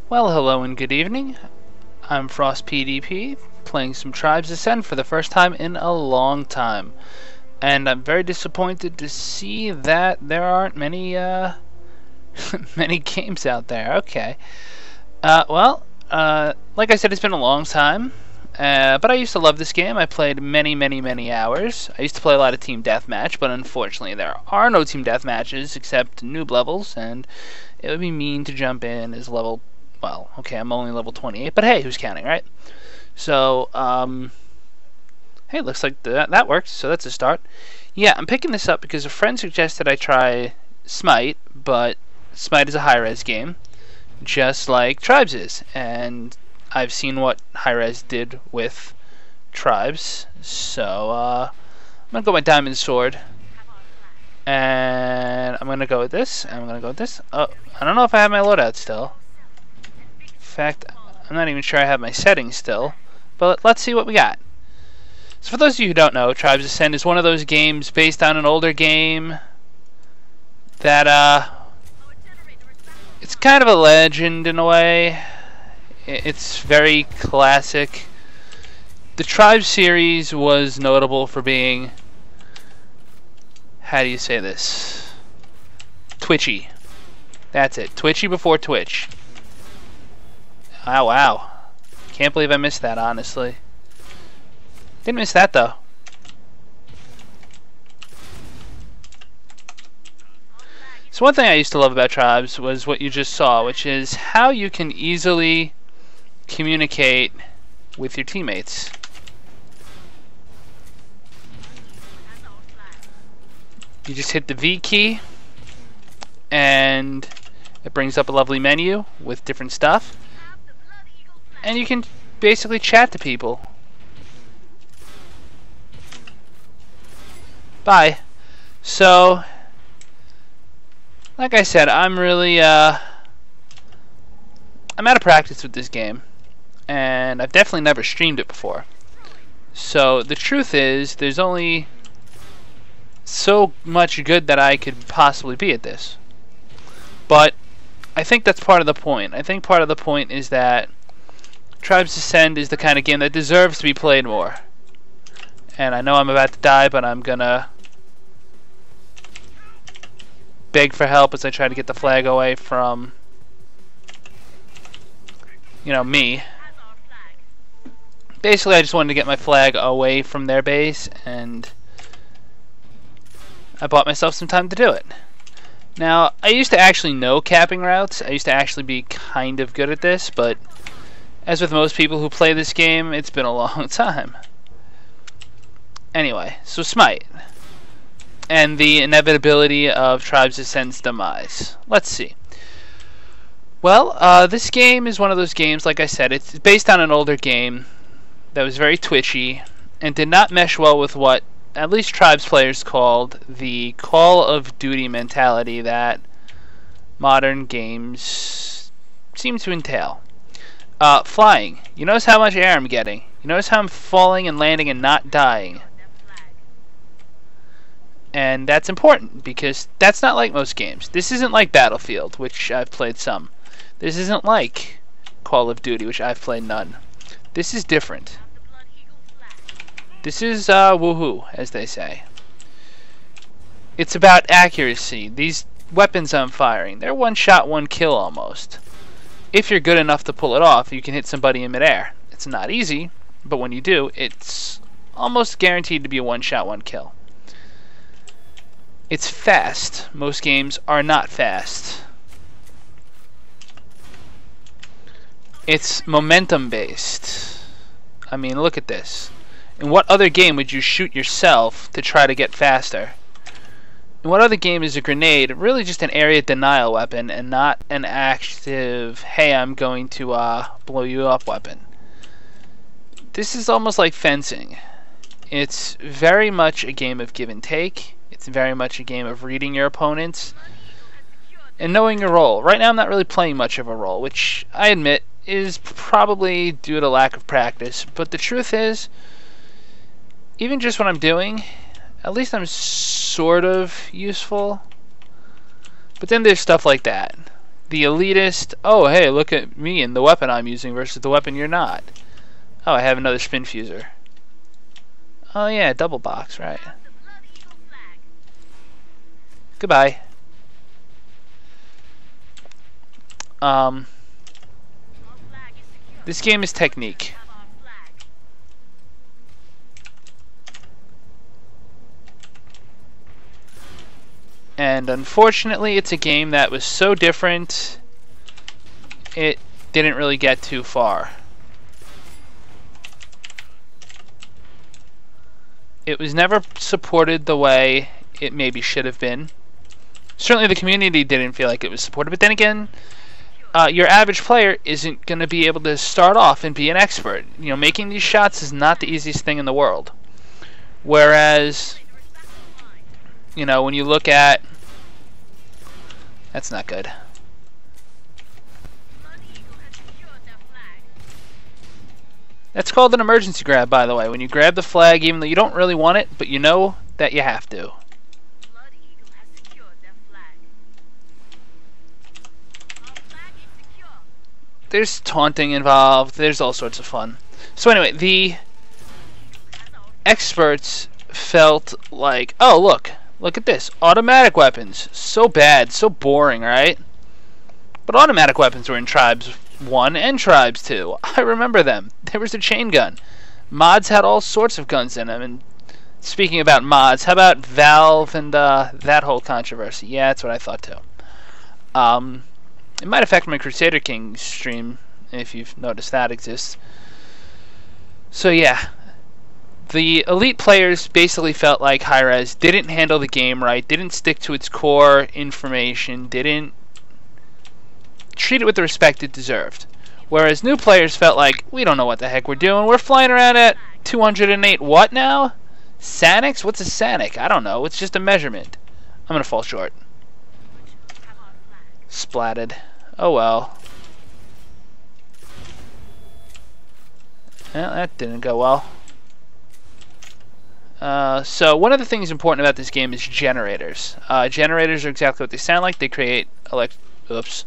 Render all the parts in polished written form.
Well, hello and good evening. I'm Frost PDP, playing some Tribes Ascend for the first time in a long time. And I'm very disappointed to see that there aren't many, many games out there. Okay. Like I said, it's been a long time. But I used to love this game. I played many hours. I used to play a lot of Team Deathmatch, but unfortunately there are no Team Deathmatches except noob levels, and it would be mean to jump in as level... Well, okay, I'm only level 28, but hey, who's counting, right? So, hey, looks like that works, so that's a start. Yeah, I'm picking this up because a friend suggested I try Smite, but Smite is a Hi-Rez game, just like Tribes is, and I've seen what Hi-Rez did with Tribes, so I'm gonna go with my Diamond Sword, and I'm gonna go with this, and I'm gonna go with this. Oh, I don't know if I have my loadout still. In fact, I'm not even sure I have my settings still, but let's see what we got. So for those of you who don't know, Tribes Ascend is one of those games based on an older game that, it's kind of a legend in a way. It's very classic. The Tribes series was notable for being, how do you say this? Twitchy. That's it. Twitchy before Twitch. Oh, wow. Can't believe I missed that, honestly. Didn't miss that, though. So one thing I used to love about Tribes was what you just saw, which is how you can easily communicate with your teammates. You just hit the V key, and it brings up a lovely menu with different stuff. And you can basically chat to people. Bye. So, like I said, I'm really, I'm out of practice with this game. And I've definitely never streamed it before. So, the truth is, there's only so much good that I could possibly be at this. But, I think that's part of the point. I think part of the point is that Tribes Ascend is the kind of game that deserves to be played more. And I know I'm about to die, but I'm gonna beg for help as I try to get the flag away from, you know, me. Basically, I just wanted to get my flag away from their base, and I bought myself some time to do it. Now, I used to actually know capping routes. I used to actually be kind of good at this, but as with most people who play this game, it's been a long time. Anyway, so Smite. And the inevitability of Tribes Ascend's demise. Let's see. Well, this game is one of those games, like I said, it's based on an older game that was very twitchy and did not mesh well with what at least Tribes players called the Call of Duty mentality that modern games seem to entail. Flying. You notice how much air I'm getting. You notice how I'm falling and landing and not dying. And that's important because that's not like most games. This isn't like Battlefield, which I've played some. This isn't like Call of Duty, which I've played none. This is different. This is woohoo, as they say. It's about accuracy. These weapons I'm firing, they're one shot, one kill almost. If you're good enough to pull it off, you can hit somebody in midair. It's not easy, but when you do, it's almost guaranteed to be a one shot, one kill. It's fast. Most games are not fast. It's momentum based. I mean, look at this. In what other game would you shoot yourself to try to get faster? In what other game is a grenade really just an area denial weapon and not an active, hey, I'm going to blow you up weapon? This is almost like fencing. It's very much a game of give and take. It's very much a game of reading your opponents and knowing your role. Right now I'm not really playing much of a role, which I admit is probably due to lack of practice. But the truth is, even just what I'm doing, at least I'm sort of useful. But then there's stuff like that. the elitist, oh hey, look at me and the weapon I'm using versus the weapon you're not. Oh, I have another spin fuser. Oh yeah, double box, right. Goodbye. This game is technique. And unfortunately, it's a game that was so different, it didn't really get too far. It was never supported the way it maybe should have been. Certainly the community didn't feel like it was supported, but then again, your average player isn't going to be able to start off and be an expert. You know, making these shots is not the easiest thing in the world. Whereas, you know, when you look at... That's not good. That's called an emergency grab, by the way. When you grab the flag, even though you don't really want it, but you know that you have to. There's taunting involved. There's all sorts of fun. So anyway, the experts felt like, oh, look at this. Automatic weapons. So bad, so boring, right? But automatic weapons were in Tribes 1 and Tribes 2. I remember them. There was a chain gun. Mods had all sorts of guns in them. And speaking about mods, how about Valve and that whole controversy? Yeah, that's what I thought too. It might affect my Crusader King stream, if you've noticed that exists. So yeah, the elite players basically felt like Hi-Rez didn't handle the game right, didn't stick to its core information, didn't treat it with the respect it deserved. Whereas new players felt like, we don't know what the heck we're doing, we're flying around at 208 what now? Sanics? What's a Sanic? I don't know, it's just a measurement. I'm gonna fall short. Splatted. Oh well. Well, that didn't go well. So one of the things important about this game is generators. Generators are exactly what they sound like. They create oops.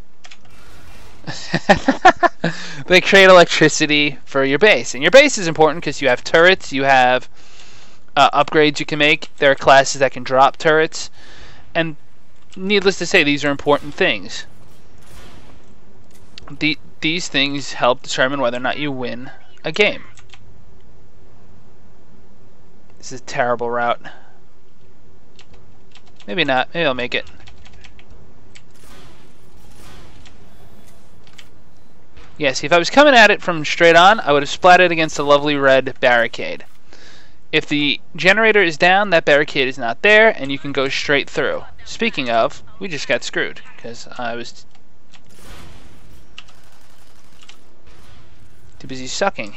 They create electricity for your base. And your base is important because you have turrets, you have upgrades you can make. There are classes that can drop turrets. And needless to say, these are important things. These things help determine whether or not you win a game. This is a terrible route. Maybe not. Maybe I'll make it. Yeah, see, if I was coming at it from straight on, I would have splatted against the lovely red barricade. If the generator is down, that barricade is not there, and you can go straight through. Speaking of, we just got screwed, because I was too busy sucking.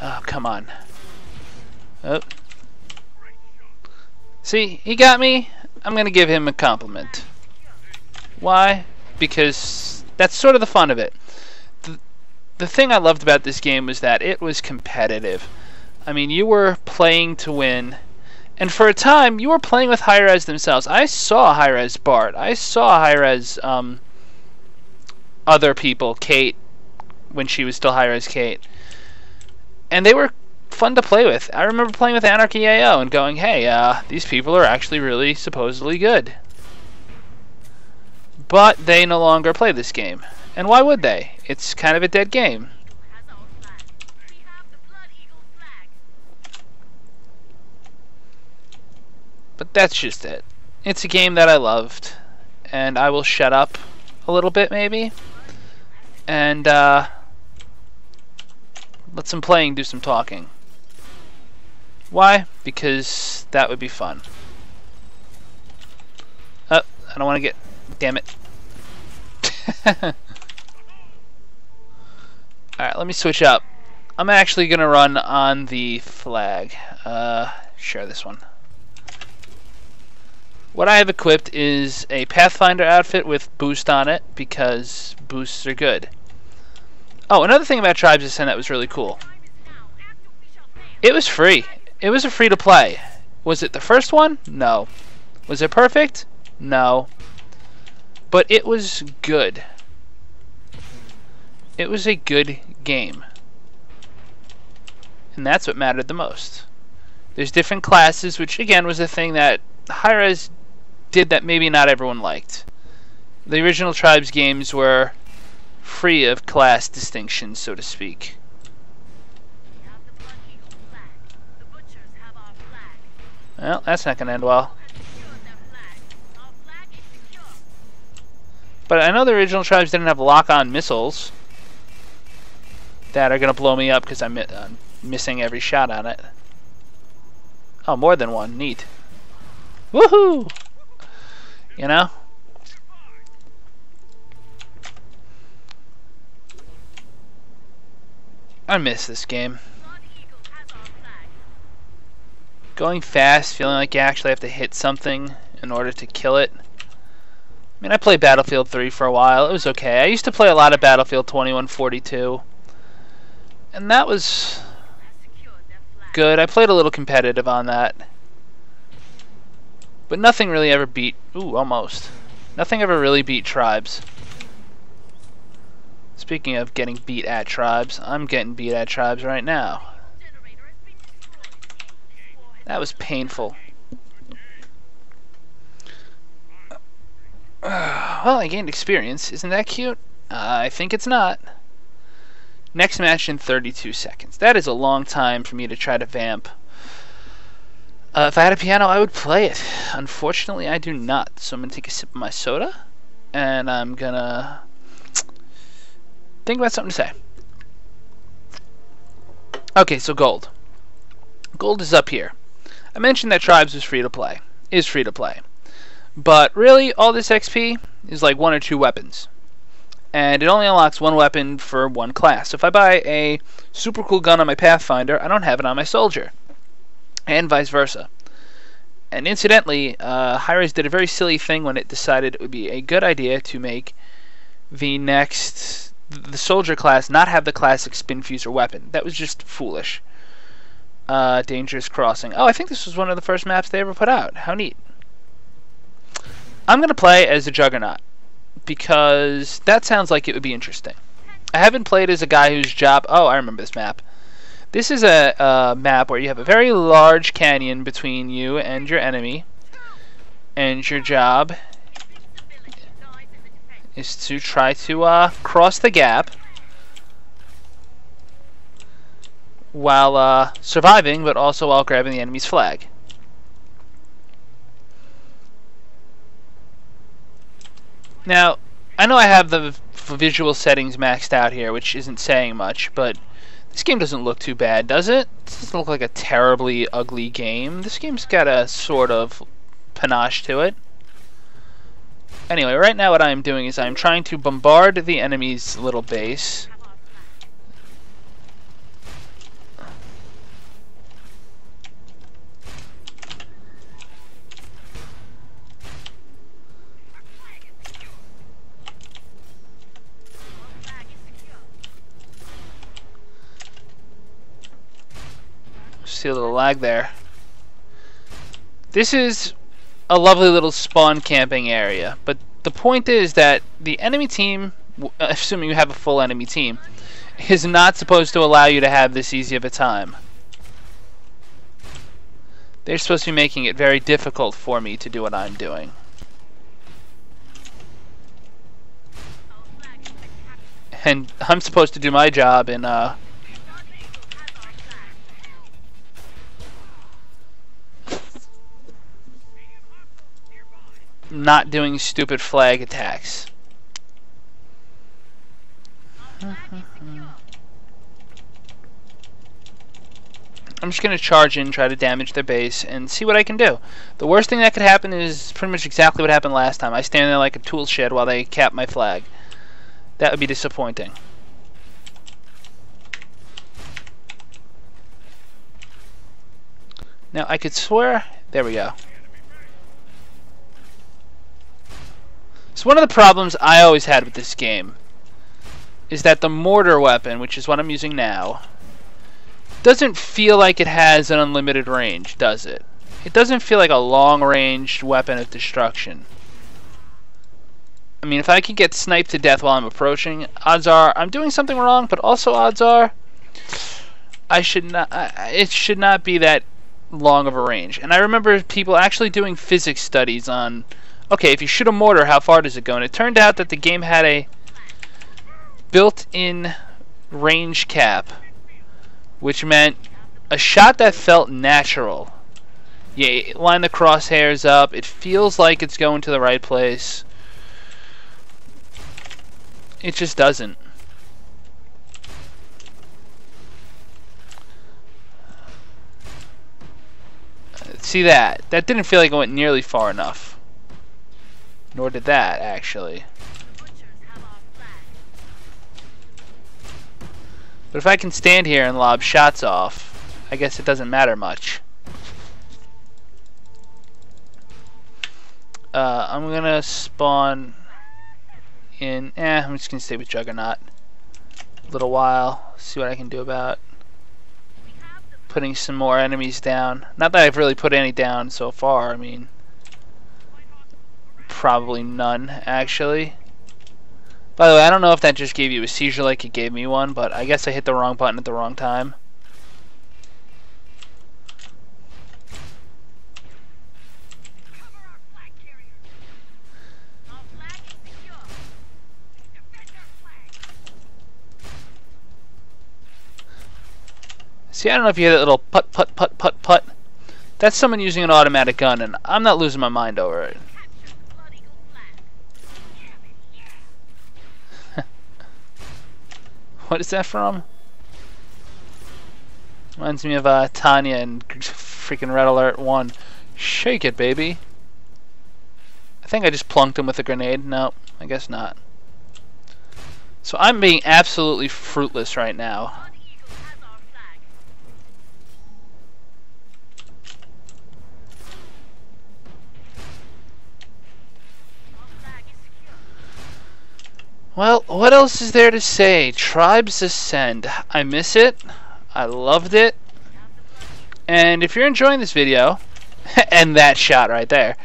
Oh, come on. Oh. See, he got me. I'm going to give him a compliment. Why? Because that's sort of the fun of it. The thing I loved about this game was that it was competitive. I mean, you were playing to win. And for a time, you were playing with Hi-Rez themselves. I saw Hi-Rez Bart. I saw Hi-Rez other people, Kate, when she was still Hi-Rez Kate. And they were fun to play with. I remember playing with Anarchy AO and going, hey, these people are actually really supposedly good. But they no longer play this game. And why would they? It's kind of a dead game. But that's just it. It's a game that I loved. And I will shut up a little bit, maybe. And, let some playing do some talking. Why? Because that would be fun. Oh, I don't want to get... Damn it. Alright, let me switch up. I'm actually going to run on the flag. Share this one. What I have equipped is a Pathfinder outfit with boost on it, because boosts are good. Oh, another thing about Tribes Ascend that was really cool. It was free. It was a free-to-play. Was it the first one? No. Was it perfect? No. But it was good. It was a good game. And that's what mattered the most. There's different classes, which again was a thing that Hi-Rez did that maybe not everyone liked. The original Tribes games were free of class distinctions, so to speak. Well, that's not going to end well. But I know the original Tribes didn't have lock-on missiles that are going to blow me up because I'm missing every shot on it. Oh, more than one. Neat. Woohoo! You know? I miss this game. Going fast, feeling like you actually have to hit something in order to kill it. I mean, I played Battlefield 3 for a while. It was okay. I used to play a lot of Battlefield 2142. And that was good. I played a little competitive on that. But nothing really ever beat... Ooh, almost. Nothing ever really beat Tribes. Speaking of getting beat at Tribes, I'm getting beat at Tribes right now. That was painful. Well, I gained experience. Isn't that cute? I think it's not. Next match in 32 seconds. That is a long time for me to try to vamp. If I had a piano, I would play it. Unfortunately, I do not. So I'm going to take a sip of my soda. And I'm going to think about something to say. Okay, so gold. Gold is up here. I mentioned that Tribes was free to play. Is free to play. But really, all this XP is like 1 or 2 weapons. And it only unlocks 1 weapon for 1 class. So if I buy a super cool gun on my Pathfinder, I don't have it on my Soldier. And vice versa. And incidentally, Hi-Rez did a very silly thing when it decided it would be a good idea to make the Soldier class not have the classic spin fuser weapon. That was just foolish. Dangerous Crossing. Oh, I think this was one of the first maps they ever put out. How neat. I'm going to play as a Juggernaut, because that sounds like it would be interesting. I haven't played as a guy whose job... Oh, I remember this map. This is a map where you have a very large canyon between you and your enemy, and your job is to try to cross the gap while surviving, but also while grabbing the enemy's flag. Now, I know I have the visual settings maxed out here, which isn't saying much, but this game doesn't look too bad, does it? This doesn't look like a terribly ugly game. This game's got a sort of panache to it. Anyway, right now what I'm doing is I'm trying to bombard the enemy's little base. See a little lag there. This is a lovely little spawn camping area, but the point is that the enemy team, assuming you have a full enemy team, is not supposed to allow you to have this easy of a time. They're supposed to be making it very difficult for me to do what I'm doing. And I'm supposed to do my job in not doing stupid flag attacks. I'm just going to charge in, try to damage their base, and see what I can do. The worst thing that could happen is pretty much exactly what happened last time. I stand there like a tool shed while they cap my flag. That would be disappointing. Now, I could swear... There we go. So one of the problems I always had with this game is that the mortar weapon, which is what I'm using now, doesn't feel like it has an unlimited range, does it? It doesn't feel like a long-ranged weapon of destruction. I mean, if I could get sniped to death while I'm approaching, odds are I'm doing something wrong, but also odds are I should not. It should not be that long of a range. And I remember people actually doing physics studies on, okay, if you shoot a mortar, how far does it go? And it turned out that the game had a built-in range cap, which meant a shot that felt natural. You line the crosshairs up, it feels like it's going to the right place. It just doesn't. See that? That didn't feel like it went nearly far enough. Nor did that, actually. But if I can stand here and lob shots off, I guess it doesn't matter much. I'm gonna spawn in... I'm just gonna stay with Juggernaut a little while, see what I can do about putting some more enemies down. Not that I've really put any down so far, I mean, probably none, actually. By the way, I don't know if that just gave you a seizure like it gave me one, but I guess I hit the wrong button at the wrong time. See, I don't know if you hear that little put, put, put, put, put. That's someone using an automatic gun, and I'm not losing my mind over it. What is that from? Reminds me of Tanya and freaking Red Alert 1. Shake it, baby. I think I just plunked him with a grenade. No, I guess not. So I'm being absolutely fruitless right now. Well, what else is there to say? Tribes Ascend. I miss it. I loved it. And if you're enjoying this video, and that shot right there,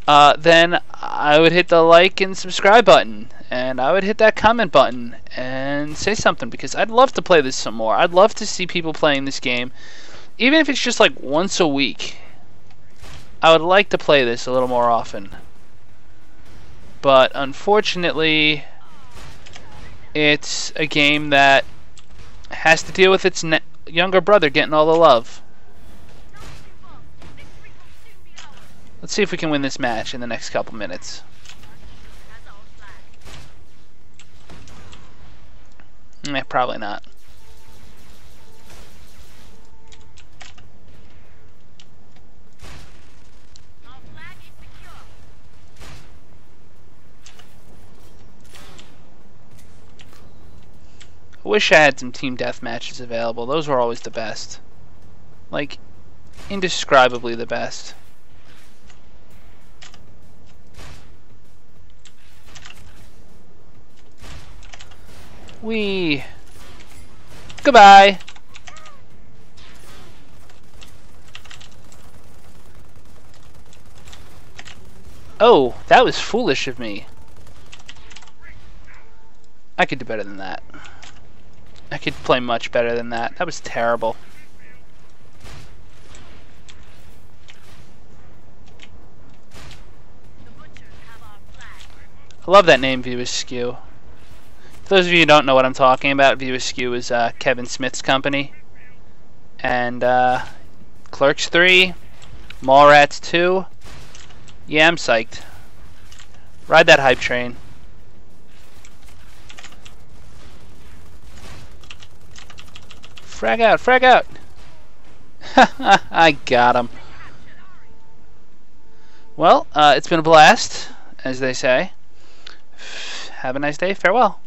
then I would hit the like and subscribe button. And I would hit that comment button and say something, because I'd love to play this some more. I'd love to see people playing this game, even if it's just like once a week. I would like to play this a little more often. But unfortunately, it's a game that has to deal with its younger brother getting all the love. Let's see if we can win this match in the next couple minutes. Probably not. I wish I had some team death matches available. Those were always the best. Like, indescribably the best. Whee! Goodbye! Oh, that was foolish of me. I could do better than that. I could play much better than that. That was terrible. I love that name, View Askew. For those of you who don't know what I'm talking about, View Askew is Kevin Smith's company. And Clerks 3, Mallrats 2. Yeah, I'm psyched. Ride that hype train. Frag out, frag out! I got him. Well, it's been a blast, as they say. Have a nice day. Farewell.